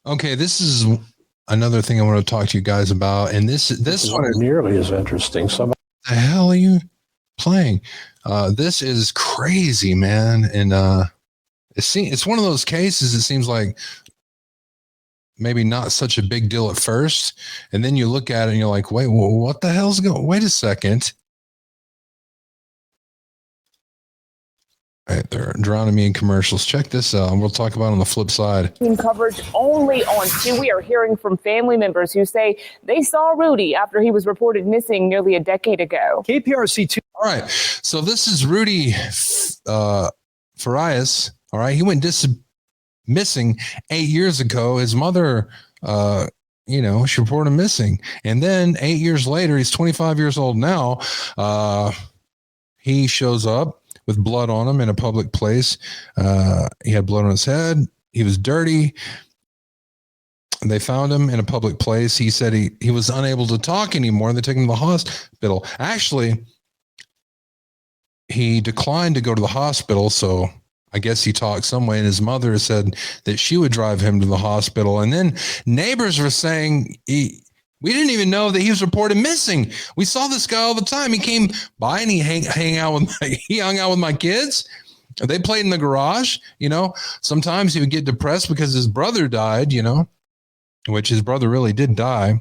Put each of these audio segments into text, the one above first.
Okay, this is another thing I want to talk to you guys about, and this one is nearly as interesting. What the hell are you playing? This is crazy, man, and it's one of those cases. It seems like maybe not such a big deal at first, and then you look at it and you're like, wait, what the hell's going? Wait a second. All right, they're drowning me in commercials. Check this out, and we'll talk about it on the flip side. Coverage only on 2. We are hearing from family members who say they saw Rudy after he was reported missing nearly a decade ago. KPRC2. All right, so this is Rudy Farias. All right, he went missing 8 years ago. His mother, she reported him missing, and then 8 years later, he's 25 years old now. He shows up with blood on him in a public place. He had blood on his head. He was dirty. They found him in a public place. He said he was unable to talk anymore. They took him to the hospital. Actually, he declined to go to the hospital, so I guess he talked some way, and his mother said that she would drive him to the hospital. And then neighbors were saying we didn't even know that he was reported missing. We saw this guy all the time. He came by and he hung out with my kids. They played in the garage. Sometimes he would get depressed because his brother died, which his brother really did die.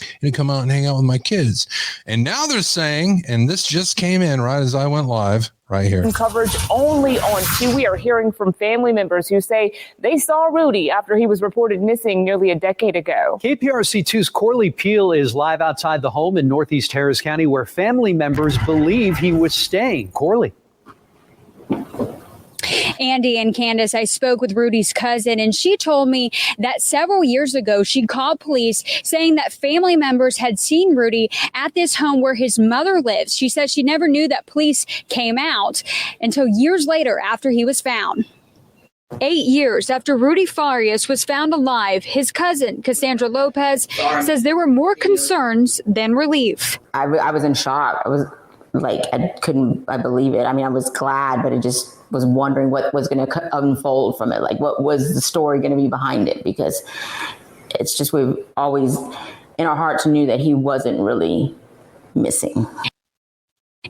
And he'd come out and hang out with my kids. And now they're saying, and this just came in right as I went live right here. Coverage only on 2. We are hearing from family members who say they saw Rudy after he was reported missing nearly a decade ago. KPRC2's Corley Peel is live outside the home in Northeast Harris County where family members believe he was staying. Corley. Andy and Candace, I spoke with Rudy's cousin, and she told me that several years ago, she called police saying that family members had seen Rudy at this home where his mother lives. She said she never knew that police came out until years later after he was found. 8 years after Rudy Farias was found alive, his cousin, Cassandra Lopez, says there were more concerns than relief. I was in shock. I was like, I believe it. I mean, I was glad, but it just was wondering what was going to unfold from it. Like, what was the story going to be behind it? Because it's just, we've always in our hearts knew that he wasn't really missing.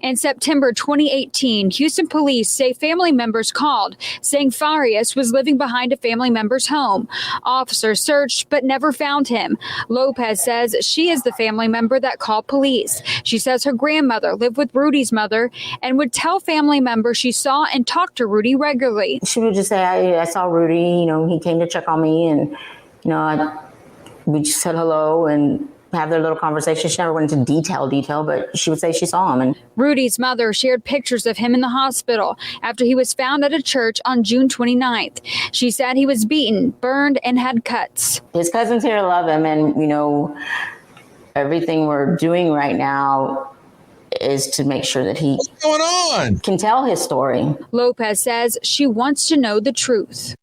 In September 2018, Houston police say family members called saying Farias was living behind a family member's home. Officers searched but never found him. Lopez says she is the family member that called police. She says her grandmother lived with Rudy's mother and would tell family members she saw and talked to Rudy regularly. She would just say, I saw Rudy, he came to check on me, and, we just said hello and have their little conversation. She never went into detail, but she would say she saw him. And Rudy's mother shared pictures of him in the hospital after he was found at a church on June 29th. She said he was beaten, burned, and had cuts. His cousins here love him, and, everything we're doing right now is to make sure that he can tell his story. Lopez says she wants to know the truth.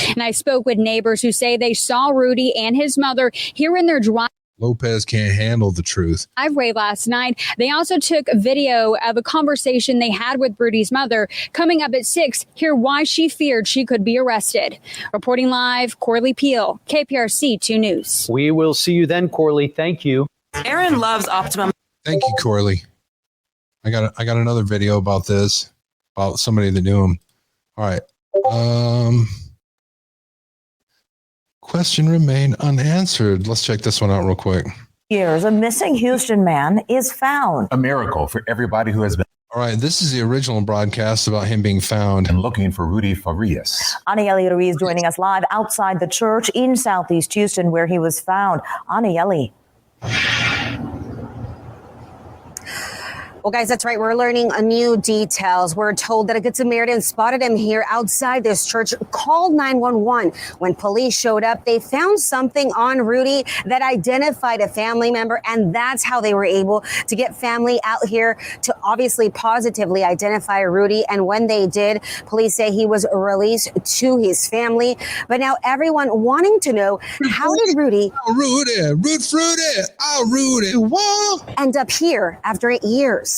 And I spoke with neighbors who say they saw Rudy and his mother here in their driveway. Lopez can't handle the truth. Last night. They also took a video of a conversation they had with Rudy's mother. Coming up at 6, hear why she feared she could be arrested. Reporting live, Corley Peel, KPRC 2 News. We will see you then, Corley. Thank you. Aaron loves optimum. Thank you, Corley. I got another video about this, about somebody that knew him. All right. Question remained unanswered. Let's check this one out real quick. A missing Houston man is found. A miracle for everybody who has been. All right, this is the original broadcast about him being found. And looking for Rudy Farias. Anieli Ruiz joining us live outside the church in Southeast Houston where he was found. Anieli. Well, guys, that's right. We're learning new details. We're told that a Good Samaritan spotted him here outside this church, called 911. When police showed up, they found something on Rudy that identified a family member, and that's how they were able to get family out here to obviously positively identify Rudy. And when they did, police say he was released to his family. But now everyone wanting to know, how did Rudy Rudy, end up here after 8 years?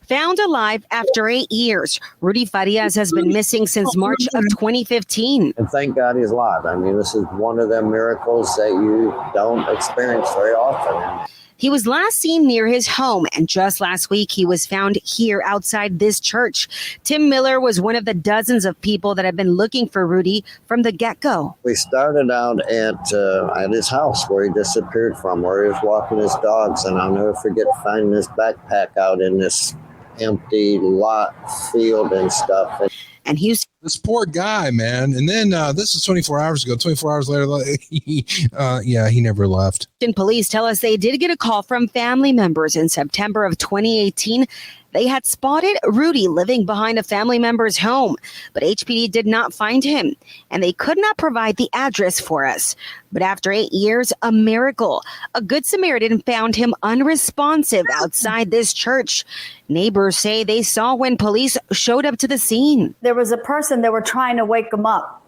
Found alive after 8 years, Rudy Farias has been missing since March of 2015. And thank God he's alive. I mean, this is one of them miracles that you don't experience very often. He was last seen near his home, and just last week he was found here outside this church. Tim Miller was one of the dozens of people that have been looking for Rudy from the get-go. We started out at his house where he disappeared from, where he was walking his dogs, and I'll never forget finding his backpack out in this empty lot, field and stuff. And Houston. This poor guy, man. And then this is 24 hours ago. 24 hours later, he never left. Police tell us they did get a call from family members in September of 2018. They had spotted Rudy living behind a family member's home, but HPD did not find him, and they could not provide the address for us. But after 8 years, a miracle. A Good Samaritan found him unresponsive outside this church. Neighbors say they saw when police showed up to the scene. There was a person that were trying to wake him up.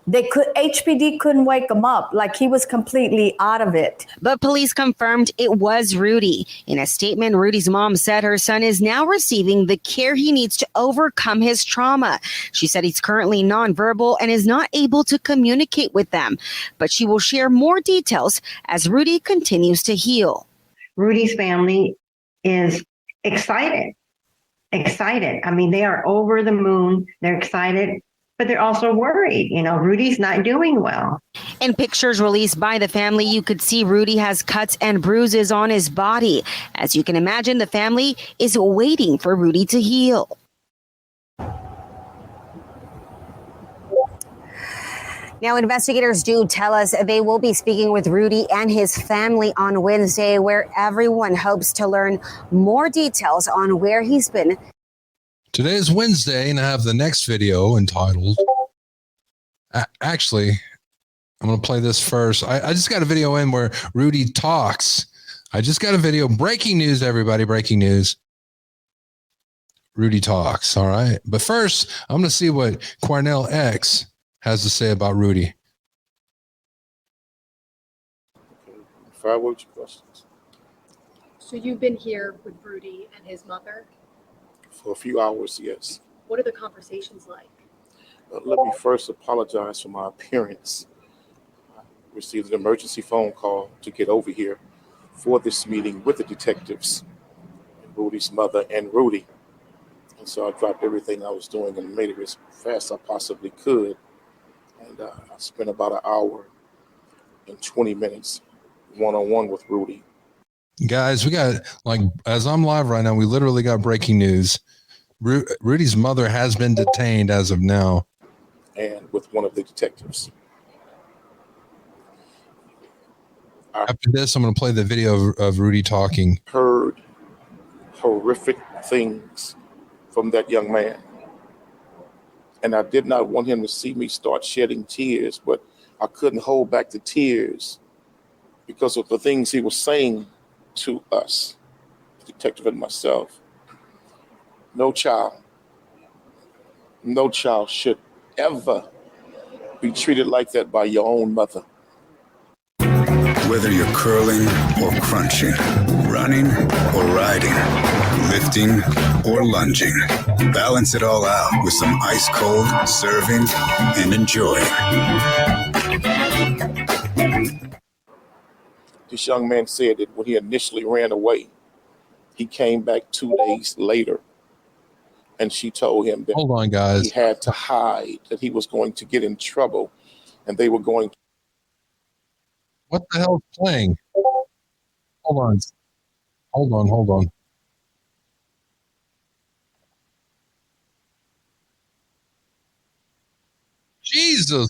HPD couldn't wake him up, like he was completely out of it. But police confirmed it was Rudy. In a statement, Rudy's mom said her son is now receiving the care he needs to overcome his trauma. She said he's currently nonverbal and is not able to communicate with them, but she will share more details as Rudy continues to heal. Rudy's family is excited. I mean, they are over the moon. They're excited. But they're also worried. Rudy's not doing well. In pictures released by the family, you could see Rudy has cuts and bruises on his body. As you can imagine, the family is waiting for Rudy to heal. Now, investigators do tell us they will be speaking with Rudy and his family on Wednesday, where everyone hopes to learn more details on where he's been. Today is Wednesday, and I have the next video entitled. Actually, I'm going to play this first. I just got a video in where Rudy talks. I just got a video. Breaking news, everybody. Breaking news. Rudy talks. All right. But first, I'm going to see what Quanell X has to say about Rudy. Fire, what's your questions? So you've been here with Rudy and his mother? For a few hours, yes. What are the conversations like? Let me first apologize for my appearance. I received an emergency phone call to get over here for this meeting with the detectives, Rudy's mother and Rudy. And so I dropped everything I was doing and made it as fast as I possibly could. And I spent about an hour and 20 minutes one-on-one with Rudy. Guys, we got, as I'm live right now, we literally got breaking news. Rudy's mother has been detained as of now. And with one of the detectives. After this, I'm going to play the video of Rudy talking. Heard horrific things from that young man. And I did not want him to see me start shedding tears, but I couldn't hold back the tears because of the things he was saying to us, the detective and myself. No child should ever be treated like that by your own mother. Whether you're curling or crunching, running or riding, lifting or lunging, balance it all out with some ice cold serving and enjoying. This young man said that when he initially ran away, he came back 2 days later, and she told him that hold on, guys, he had to hide, that he was going to get in trouble, and they were going to. What the hell is playing? Hold on. Jesus.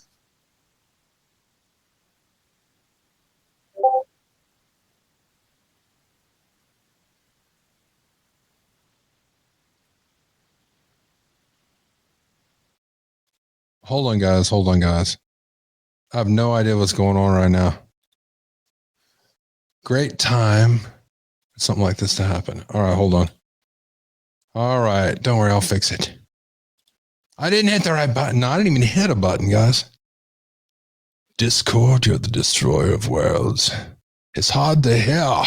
Hold on, guys. I have no idea what's going on right now. Great time for something like this to happen. All right, hold on. All right, don't worry, I'll fix it. I didn't hit the right button. No, I didn't even hit a button, guys. Discord, you're the destroyer of worlds. It's hard to hear.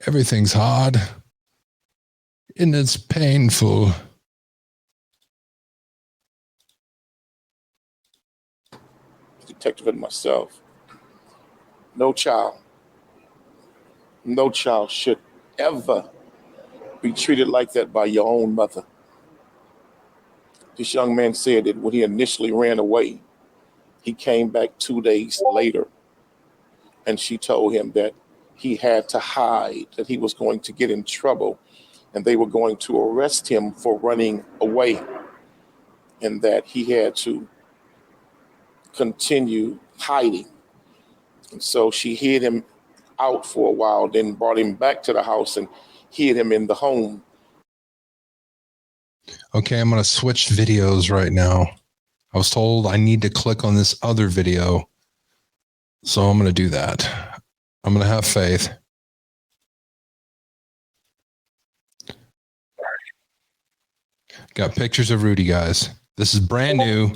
Everything's hard. And it's painful. Detective and myself, no child should ever be treated like that by your own mother. This young man said that when he initially ran away, he came back 2 days later, and she told him that he had to hide, that he was going to get in trouble, and they were going to arrest him for running away, and that he had to continue hiding. And so she hid him out for a while, then brought him back to the house and hid him in the home. Okay, I'm going to switch videos right now. I was told I need to click on this other video. So I'm going to do that. I'm going to have faith. Got pictures of Rudy, guys. This is brand new.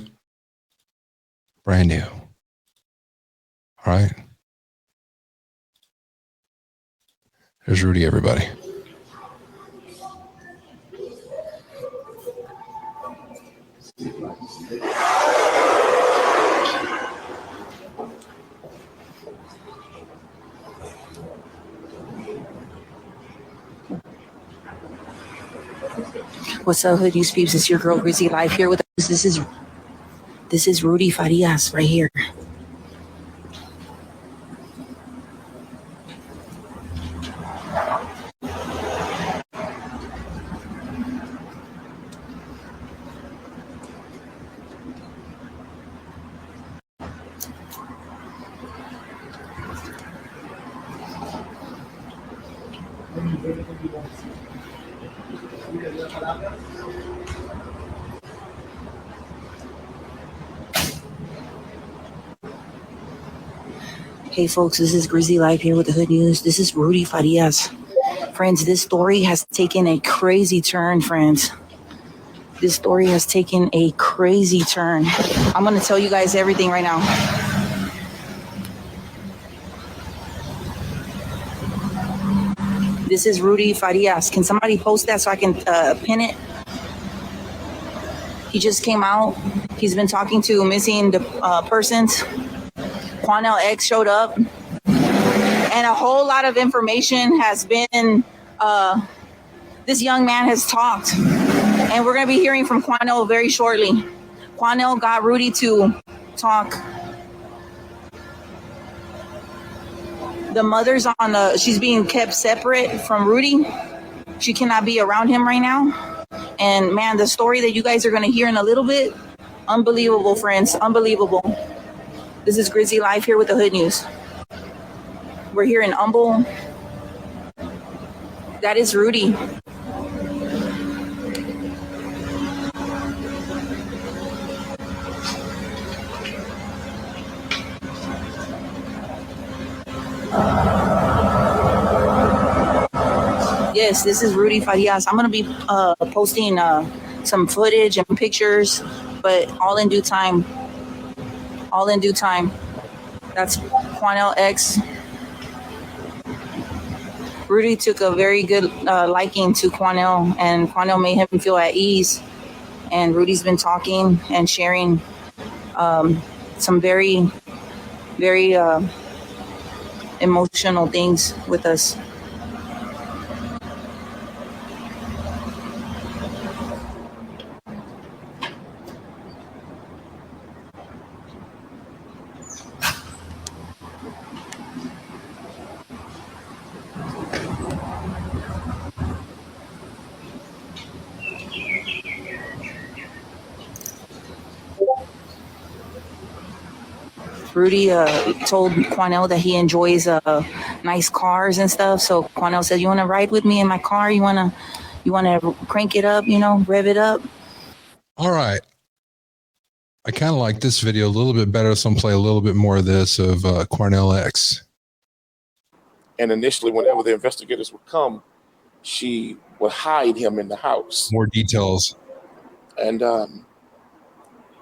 Brand new. All right. There's Rudy, everybody. What's up, Hood News peeps? It's your girl Grizzy live here with us. This is Rudy Farias right here. Hey folks, this is Grizzy live here with the Hood News. This is Rudy Farias. Friends, this story has taken a crazy turn, friends. This story has taken a crazy turn. I'm going to tell you guys everything right now. This is Rudy Farias. Can somebody post that so I can pin it? He just came out. He's been talking to missing persons. Quanell X showed up. And a whole lot of information has been, this young man has talked. And we're going to be hearing from Quanell very shortly. Quanell got Rudy to talk. The mother's she's being kept separate from Rudy. She cannot be around him right now. And man, the story that you guys are going to hear in a little bit, unbelievable, friends, unbelievable. This is Grizzy live here with the Hood News. We're here in Humble. That is Rudy. Yes, this is Rudy Farias. I'm going to be posting some footage and pictures, but all in due time. All in due time. That's Quanell X. Rudy took a very good liking to Quanell, and Quanell made him feel at ease. And Rudy's been talking and sharing some very, very emotional things with us. Rudy told Quanell that he enjoys nice cars and stuff. So Quanell said, "You want to ride with me in my car? You want to crank it up? Rev it up." All right. I kind of like this video a little bit better, so I'm play a little bit more of this of Quanell X. And initially, whenever the investigators would come, she would hide him in the house. More details. And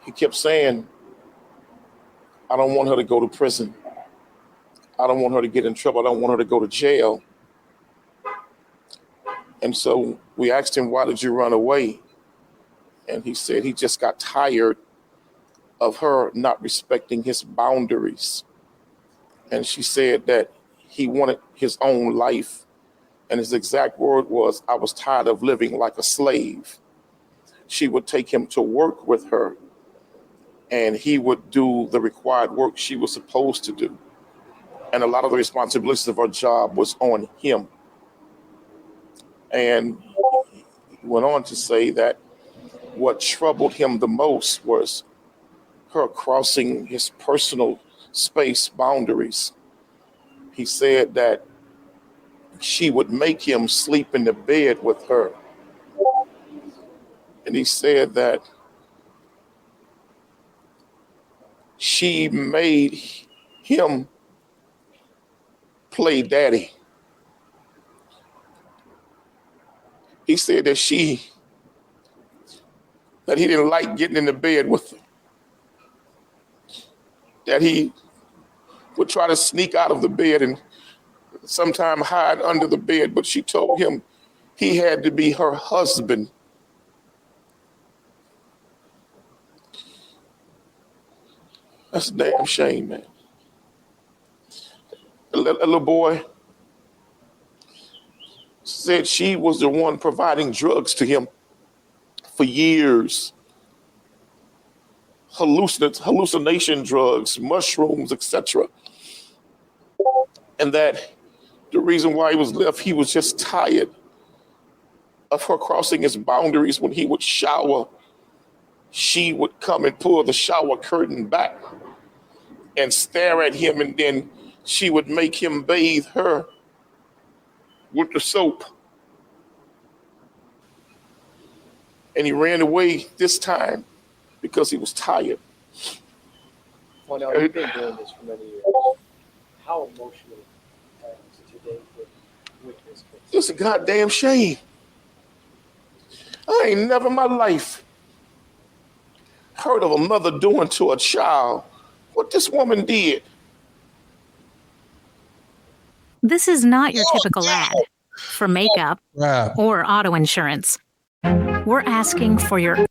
he kept saying, I don't want her to go to prison. I don't want her to get in trouble. I don't want her to go to jail. And so we asked him, why did you run away? And he said he just got tired of her not respecting his boundaries. And she said that he wanted his own life. And his exact word was, I was tired of living like a slave. She would take him to work with her, and he would do the required work she was supposed to do. And a lot of the responsibilities of her job was on him. And he went on to say that what troubled him the most was her crossing his personal space boundaries. He said that she would make him sleep in the bed with her. And he said that she made him play daddy. He said that he didn't like getting in the bed with her. That he would try to sneak out of the bed and sometime hide under the bed, but she told him he had to be her husband. That's a damn shame, man. A little boy said she was the one providing drugs to him for years. Hallucination drugs, mushrooms, etc. And that the reason why he was left, he was just tired of her crossing his boundaries. When he would shower, she would come and pull the shower curtain back and stare at him, and then she would make him bathe her with the soap. And he ran away this time because he was tired. Quanell, you've been doing this for many years. How emotional today with this case? It's a goddamn shame. I ain't never in my life heard of a mother doing to a child what this woman did. This is not your typical ad for makeup or auto insurance. We're asking for your... That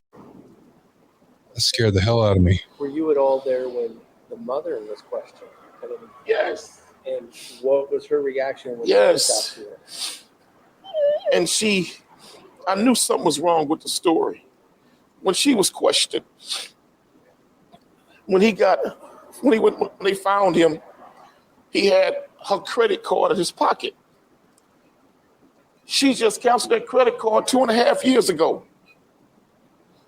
scared the hell out of me. Were you at all there when the mother was questioned? Yes. And what was her reaction when Yes. you reached out to her? And I knew something was wrong with the story. When she was questioned, when they found him, he had her credit card in his pocket. She just canceled that credit card 2.5 years ago.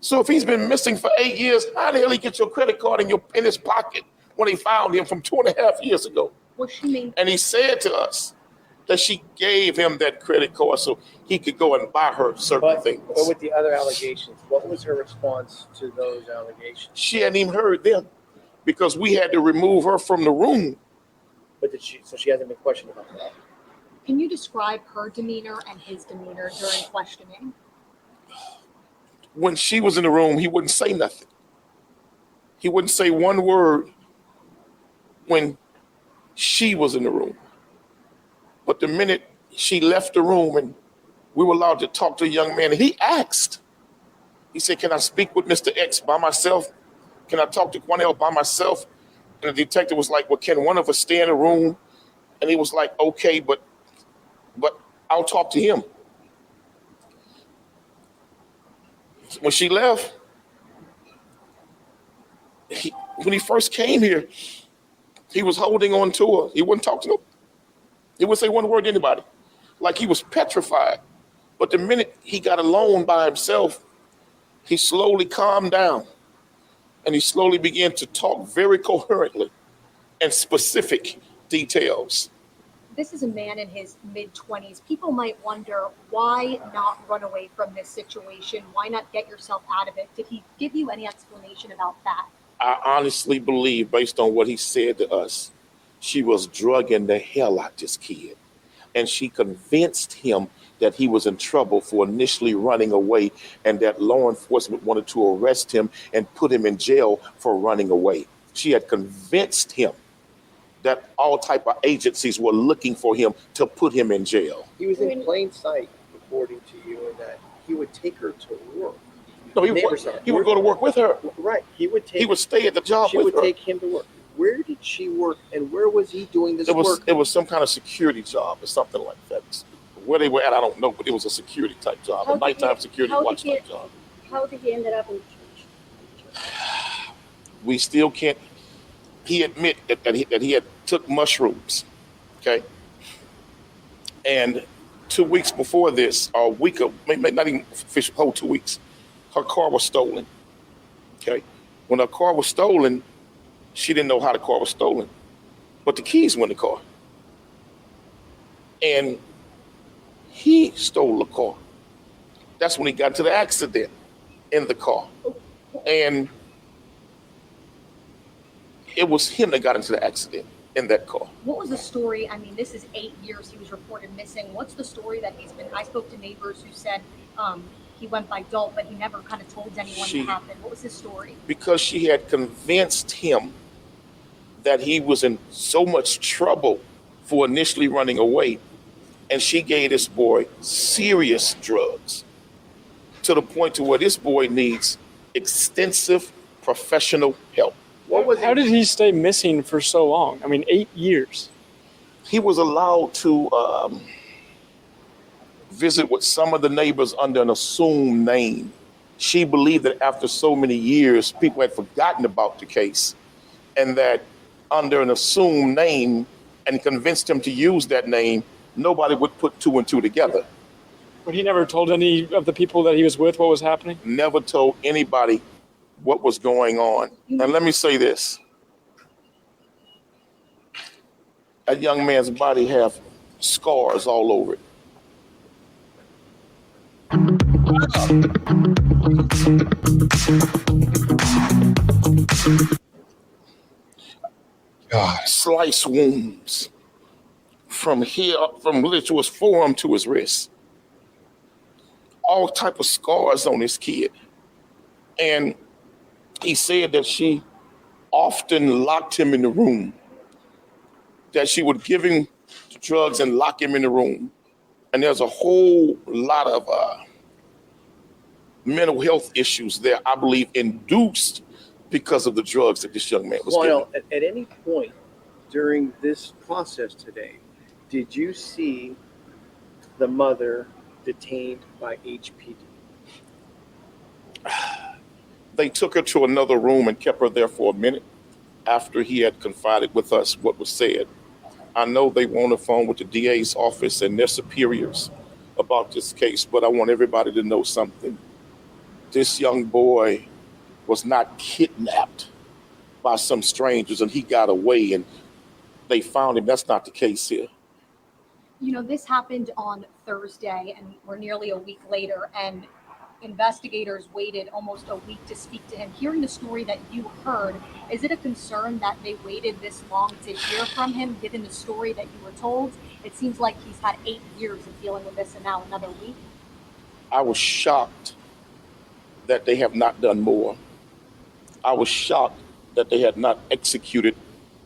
So if he's been missing for 8 years, how the hell he get your credit card in his pocket when they found him from 2.5 years ago? What she mean? And he said to us that she gave him that credit card so he could go and buy her certain things. But with the other allegations, what was her response to those allegations? She hadn't even heard them because we had to remove her from the room. But so she hasn't been questioned about that? Can you describe her demeanor and his demeanor during questioning? When she was in the room, he wouldn't say nothing. He wouldn't say one word when she was in the room. But the minute she left the room and we were allowed to talk to a young man, and he asked, he said, can I speak with Mr. X by myself? Can I talk to Quanell by myself? And the detective was like, well, can one of us stay in the room? And he was like, okay, but I'll talk to him. When she left, when he first came here, he was holding on to her. He wouldn't talk to them. He wouldn't say one word to anybody. Like he was petrified. But the minute he got alone by himself, he slowly calmed down. And he slowly began to talk very coherently and specific details. This is a man in his mid-20s. People might wonder, why not run away from this situation? Why not get yourself out of it? Did he give you any explanation about that? I honestly believe, based on what he said to us, she was drugging the hell out this kid. And she convinced him that he was in trouble for initially running away and that law enforcement wanted to arrest him and put him in jail for running away. She had convinced him that all type of agencies were looking for him to put him in jail. He was in plain sight according to you, and that he would take her to work. No, he would go to work with her. Right. He would stay at the job she with would her. take him to work. Where did she work, and where was he doing this work? It was some kind of security job or something like that. Where they were at, I don't know, but it was a security type job, a nighttime security watch type job. How did he end up in the church? We still can't. He admit that he had took mushrooms, okay, and 2 weeks before this, or a week of, maybe not even official, whole 2 weeks, her car was stolen. Okay, when her car was stolen, she didn't know how the car was stolen, but the keys were in the car, and he stole the car. That's when he got into the accident in the car, and it was him that got into the accident in that car. What was the story? I mean, this is 8 years he was reported missing. What's the story that he's been? I spoke to neighbors who said he went by adult, but he never kind of told anyone what happened. What was his story? Because she had convinced him that he was in so much trouble for initially running away, and she gave this boy serious drugs to the point to where this boy needs extensive professional help. How did he stay missing for so long? I mean, 8 years. He was allowed to visit with some of the neighbors under an assumed name. She believed that after so many years, people had forgotten about the case, and that under an assumed name, and convinced him to use that name, nobody would put two and two together. But he never told any of the people that he was with what was happening? Never told anybody what was going on. And let me say this. That young man's body have scars all over it. God. Slice wounds from here, from to his forearm to his wrist. All type of scars on this kid. And he said that she often locked him in the room, that she would give him drugs and lock him in the room. And there's a whole lot of mental health issues there, I believe, induced because of the drugs that this young man was getting. At any point during this process today, did you see the mother detained by HPD? They took her to another room and kept her there for a minute after he had confided with us what was said. I know they were on the phone with the DA's office and their superiors about this case, but I want everybody to know something. This young boy was not kidnapped by some strangers and he got away and they found him. That's not the case here. You know, this happened on Thursday and we're nearly a week later, and investigators waited almost a week to speak to him. Hearing the story that you heard, is it a concern that they waited this long to hear from him, given the story that you were told? It seems like he's had 8 years of dealing with this and now another week. I was shocked that they have not done more. I was shocked that they had not executed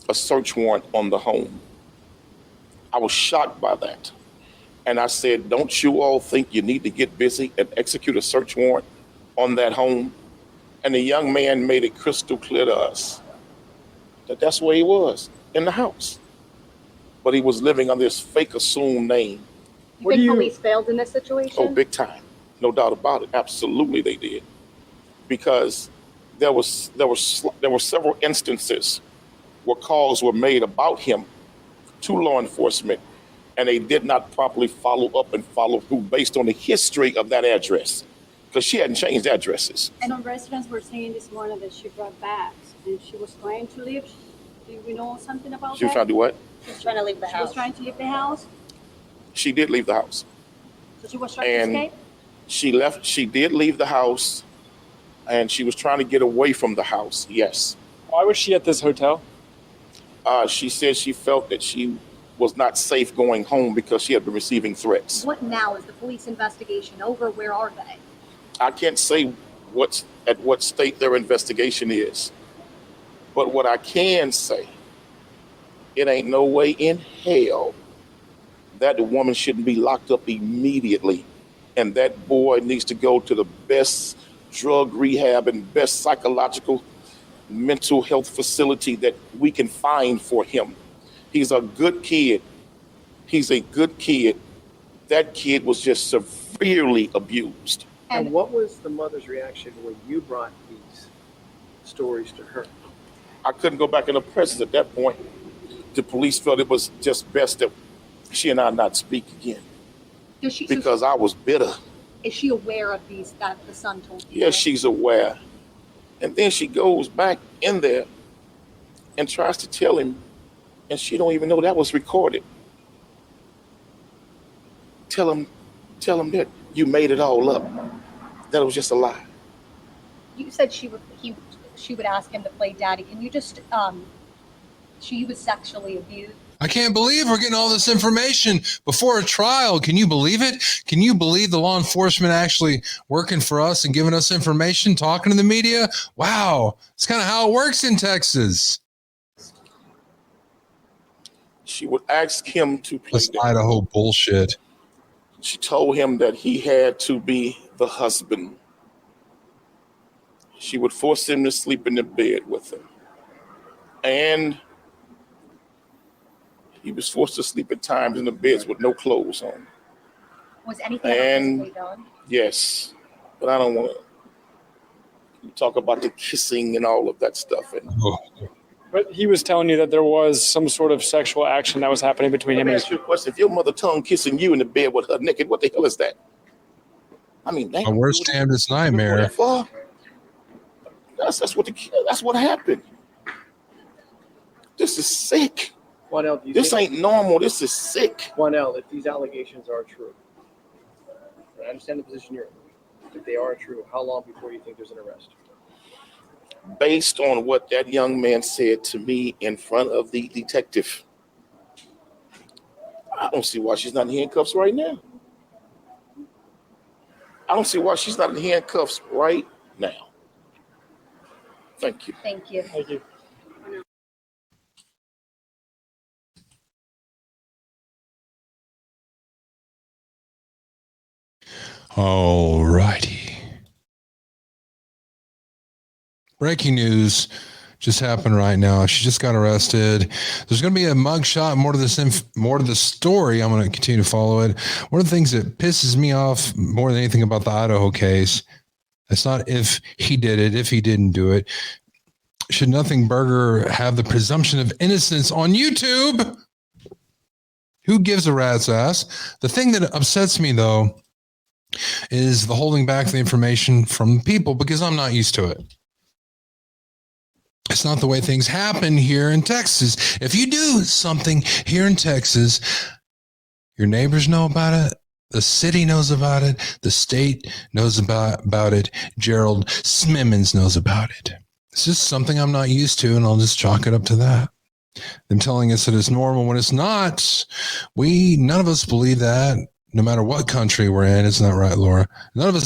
a search warrant on the home. I was shocked by that. And I said, don't you all think you need to get busy and execute a search warrant on that home? And the young man made it crystal clear to us that that's where he was, in the house. But he was living under this fake assumed name. You think police failed in this situation? Oh, big time. No doubt about it. Absolutely they did. Because there were several instances where calls were made about him to law enforcement, and they did not properly follow up and follow through based on the history of that address, because she hadn't changed addresses. And our residents were saying this morning that she brought bags and she was trying to leave. Do we know something about that? She was trying to do what? She was trying to leave the house. She was trying to leave the house? She did leave the house. So she was trying to escape? She did leave the house, and she was trying to get away from the house, yes. Why was she at this hotel? She said she felt that she was not safe going home because she had been receiving threats. What now? Is the police investigation over? Where are they? I can't say at what state their investigation is. But what I can say, it ain't no way in hell that the woman shouldn't be locked up immediately And that boy needs to go to the best drug rehab and best psychological mental health facility that we can find for him. He's a good kid. He's a good kid. That kid was just severely abused. And what was the mother's reaction when you brought these stories to her? I couldn't go back in the presence at that point. The police felt it was just best that she and I not speak again. Because I was bitter. Is she aware of these that the son told you? Yes, she's aware. And then she goes back in there and tries to tell him, and she don't even know that was recorded. Tell him that you made it all up. That it was just a lie. You said she would ask him to play daddy. Can you just she was sexually abused? I can't believe we're getting all this information before a trial. Can you believe it? Can you believe the law enforcement actually working for us and giving us information, talking to the media? Wow. It's kind of how it works in Texas. She would ask him to play This Idaho bullshit. She told him that he had to be the husband. She would force him to sleep in the bed with her. And he was forced to sleep at times in the beds with no clothes on. Was anything physically done? Yes, but I don't want to talk about the kissing and all of that stuff. But he was telling you that there was some sort of sexual action that was happening between him and ask you a question. If your mother tongue kissing you in the bed with her naked, what the hell is that? I mean, My worst damnedest nightmare. That's what happened. This is sick. Quanell, This ain't normal. This is sick. Quanell, if these allegations are true, and I understand the position you're in, if they are true, how long before you think there's an arrest? Based on what that young man said to me in front of the detective, I don't see why she's not in handcuffs right now. I don't see why she's not in handcuffs right now. Thank you. Thank you. Thank you. All righty. Breaking news just happened right now. She just got arrested. There's going to be a mugshot. More to the story. I'm going to continue to follow it. One of the things that pisses me off more than anything about the Idaho case, it's not if he did it, if he didn't do it. Should Nothing Burger have the presumption of innocence on YouTube? Who gives a rat's ass? The thing that upsets me, though, is the holding back the information from people because I'm not used to it. It's not the way things happen here in Texas. If you do something here in Texas, your neighbors know about it. The city knows about it. The state knows about it. Gerald Smimmons knows about it. It's just something I'm not used to, and I'll just chalk it up to that. Them telling us that it's normal when it's not. None of us believe that, no matter what country we're in. It's not right, Laura. None of us